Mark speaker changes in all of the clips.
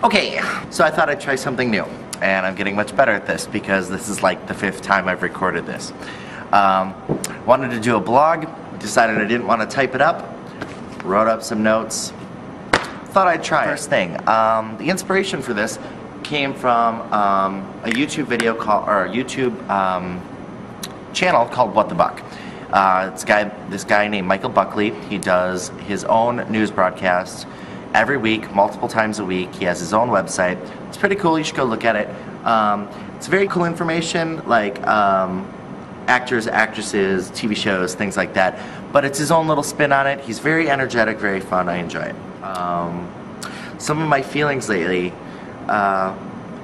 Speaker 1: Okay, so I thought I'd try something new, and I'm getting much better at this because this is like the 5th time I've recorded this. Wanted to do a blog, decided I didn't want to type it up, wrote up some notes, thought I'd try it. First thing, the inspiration for this came from a YouTube video called, or a YouTube channel called What the Buck. This guy named Michael Buckley. He does his own news broadcasts every week, multiple times a week. He has his own website. It's pretty cool. You should go look at it. It's very cool information, like actors, actresses, TV shows, things like that. But it's his own little spin on it. He's very energetic, very fun. I enjoy it. Some of my feelings lately,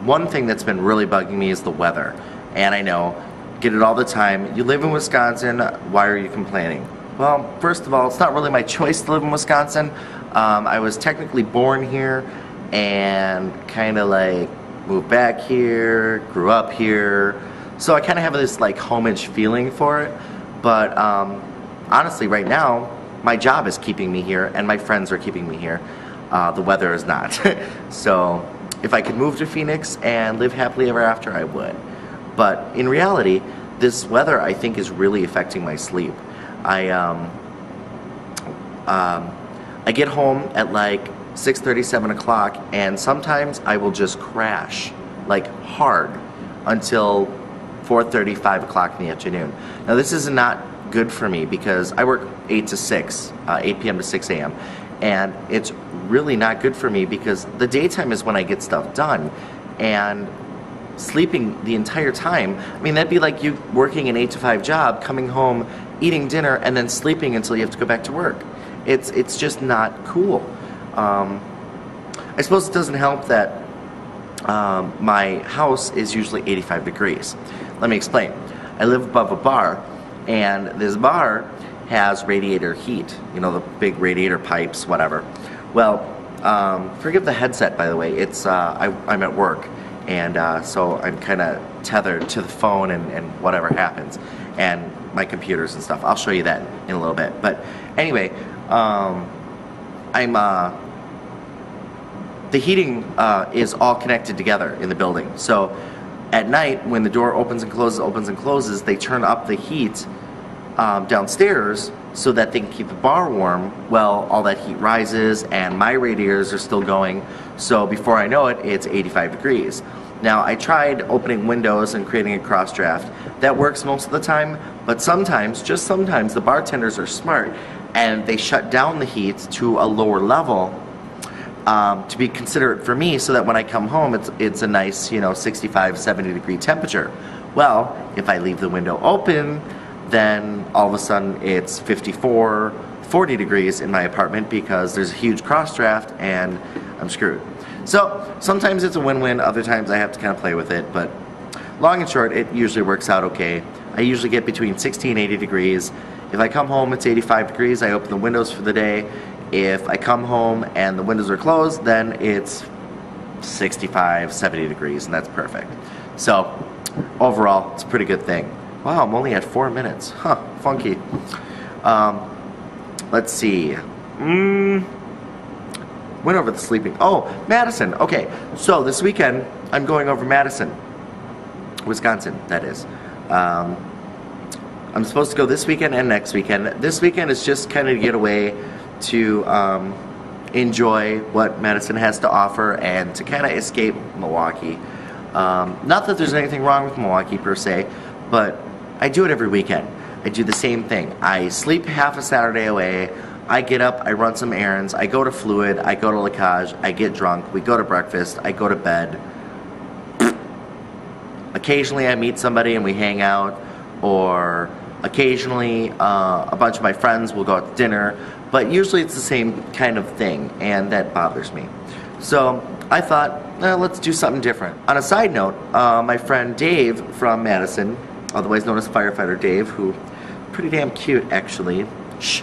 Speaker 1: one thing that's been really bugging me is the weather. And I know, get it all the time. You live in Wisconsin, why are you complaining? Well, first of all, it's not really my choice to live in Wisconsin. I was technically born here and kind of like moved back here, grew up here. So I kind of have this like homage feeling for it. But honestly, right now, my job is keeping me here and my friends are keeping me here. The weather is not. So if I could move to Phoenix and live happily ever after, I would. But in reality, this weather I think is really affecting my sleep. I get home at like 6:30, 7 o'clock, and sometimes I will just crash, like hard, until 4:30, 5 o'clock in the afternoon. Now this is not good for me because I work 8 to 6, 8 p.m. to 6 a.m. And it's really not good for me because the daytime is when I get stuff done. And sleeping the entire time, I mean, that'd be like you working an 8 to 5 job, coming home, eating dinner, and then sleeping until you have to go back to work. It's just not cool. I suppose it doesn't help that my house is usually 85 degrees. Let me explain. I live above a bar, and this bar has radiator heat, you know, the big radiator pipes, whatever. Well, forgive the headset, by the way. It's I'm at work, and so I'm kind of tethered to the phone and whatever happens, and my computers and stuff. I'll show you that in a little bit. But anyway, the heating is all connected together in the building. So at night, when the door opens and closes, they turn up the heat downstairs so that they can keep the bar warm. Well, all that heat rises and my radiators are still going, so before I know it, it's 85 degrees. Now, I tried opening windows and creating a cross draft. That works most of the time, but sometimes, just sometimes, the bartenders are smart and they shut down the heat to a lower level to be considerate for me, so that when I come home, it's a nice, you know, 65, 70 degree temperature. Well, if I leave the window open, then all of a sudden it's 54, 40 degrees in my apartment because there's a huge cross draft and I'm screwed. So sometimes it's a win-win, other times I have to kind of play with it, but long and short, it usually works out okay. I usually get between 60 and 80 degrees. If I come home, it's 85 degrees, I open the windows for the day. If I come home and the windows are closed, then it's 65, 70 degrees, and that's perfect. So overall, it's a pretty good thing. Wow, I'm only at 4 minutes. Huh, funky. Let's see. Went over the sleeping. Oh, Madison. Okay, so this weekend, I'm going over Madison, Wisconsin, that is. I'm supposed to go this weekend and next weekend. This weekend is just kind of to get away to enjoy what Madison has to offer and to kind of escape Milwaukee. Not that there's anything wrong with Milwaukee per se, but I do it every weekend. I do the same thing. I sleep half a Saturday away. I get up, I run some errands, I go to Fluid, I go to Lacage, I get drunk, we go to breakfast, I go to bed. Occasionally I meet somebody and we hang out, or occasionally a bunch of my friends will go out to dinner, but usually it's the same kind of thing, and that bothers me. So I thought, let's do something different. On a side note, my friend Dave from Madison, otherwise known as Firefighter Dave, who pretty damn cute actually. Shh.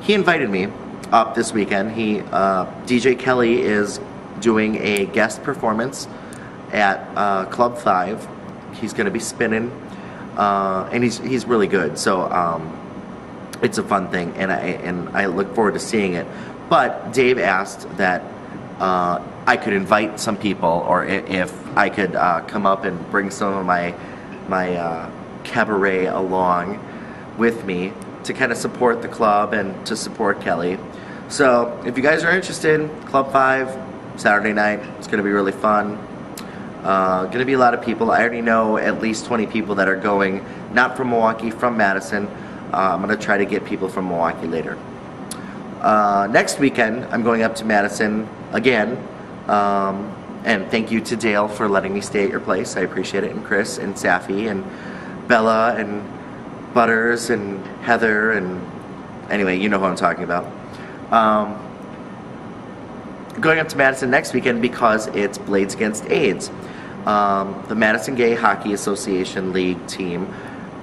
Speaker 1: He invited me up this weekend. DJ Kelly is doing a guest performance at Club 5. He's going to be spinning, and he's really good. So it's a fun thing, and I look forward to seeing it. But Dave asked that I could invite some people, or if I could come up and bring some of my cabaret along with me to kind of support the club and to support Kelly. So if you guys are interested, Club 5, Saturday night, it's going to be really fun. Going to be a lot of people. I already know at least 20 people that are going, not from Milwaukee, from Madison. I'm going to try to get people from Milwaukee later. Next weekend, I'm going up to Madison again. And thank you to Dale for letting me stay at your place. I appreciate it. And Chris and Saphie and Bella and Butters and Heather and anyway, you know who I'm talking about. Going up to Madison next weekend because it's Blades Against AIDS. The Madison Gay Hockey Association League team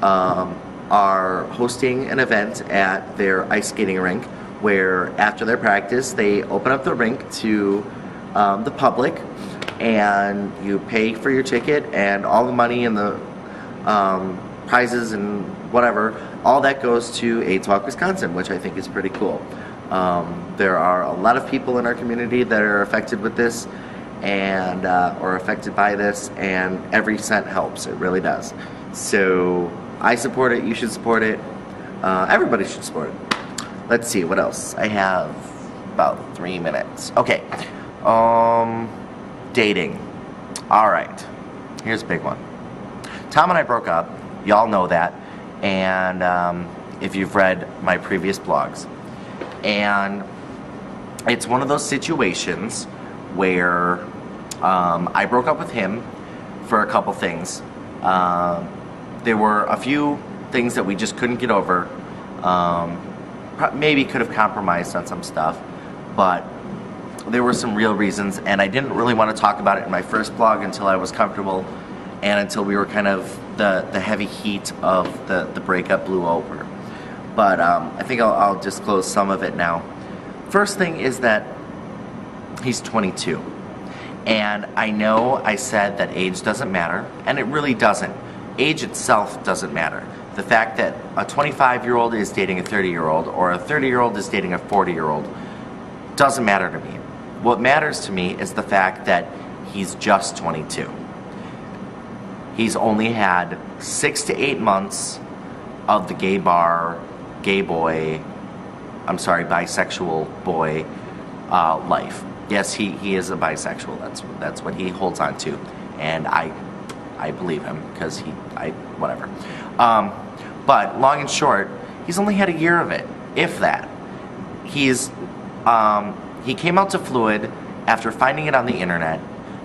Speaker 1: are hosting an event at their ice skating rink where after their practice they open up the rink to the public, and you pay for your ticket, and all the money and the prizes and whatever, all that goes to AIDS Walk Wisconsin, which I think is pretty cool. There are a lot of people in our community that are affected with this and or affected by this, and every cent helps. It really does. So I support it. You should support it. Everybody should support it. Let's see what else. I have about 3 minutes. Okay. Dating. All right. Here's a big one. Tom and I broke up. Y'all know that. And if you've read my previous blogs. And it's one of those situations where I broke up with him for a couple things. There were a few things that we just couldn't get over. Maybe could have compromised on some stuff, but there were some real reasons, and I didn't really want to talk about it in my first blog until I was comfortable and until we were kind of the heavy heat of the breakup blew over. But I think I'll disclose some of it now. First thing is that he's 22. And I know I said that age doesn't matter, and it really doesn't. Age itself doesn't matter. The fact that a 25-year-old is dating a 30-year-old or a 30-year-old is dating a 40-year-old doesn't matter to me. What matters to me is the fact that he's just 22. He's only had 6 to 8 months of the bisexual boy life. Yes, he is a bisexual. That's what he holds on to, and I believe him because whatever. But long and short, he's only had a year of it, if that. He came out to Fluid after finding it on the internet,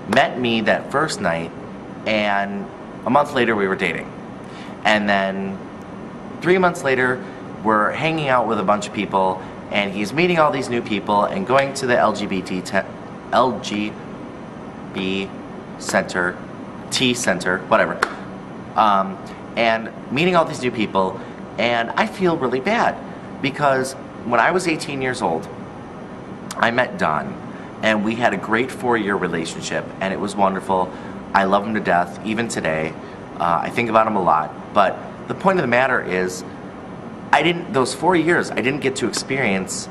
Speaker 1: met me that first night, and a month later we were dating. And then 3 months later, we're hanging out with a bunch of people, and he's meeting all these new people and going to the LGBT center, whatever. And meeting all these new people, and I feel really bad because when I was 18 years old, I met Don, and we had a great 4-year relationship, and it was wonderful. I love him to death, even today. I think about him a lot, but the point of the matter is, those 4 years, I didn't get to experience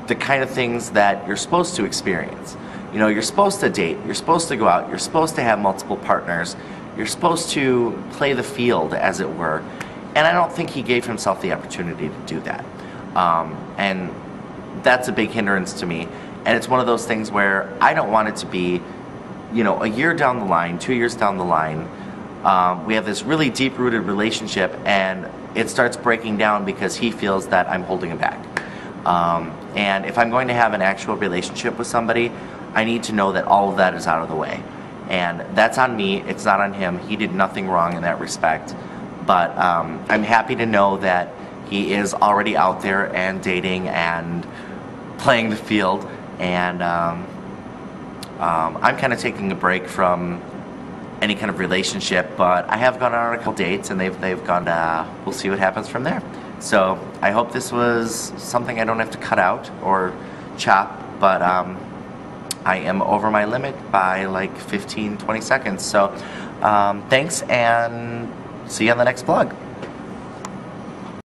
Speaker 1: the kind of things that you're supposed to experience. You know, you're supposed to date, you're supposed to go out, you're supposed to have multiple partners, you're supposed to play the field, as it were, and I don't think he gave himself the opportunity to do that. And that's a big hindrance to me, and it's one of those things where I don't want it to be, you know, a year down the line, 2 years down the line, we have this really deep-rooted relationship, and it starts breaking down because he feels that I'm holding him back. And if I'm going to have an actual relationship with somebody, I need to know that all of that is out of the way. And that's on me, it's not on him. He did nothing wrong in that respect. But I'm happy to know that he is already out there and dating and playing the field. And I'm kind of taking a break from any kind of relationship, but I have gone on a couple dates, and they've gone, we'll see what happens from there. So I hope this was something I don't have to cut out or chop, but I am over my limit by like 15-20 seconds. So thanks, and see you on the next vlog.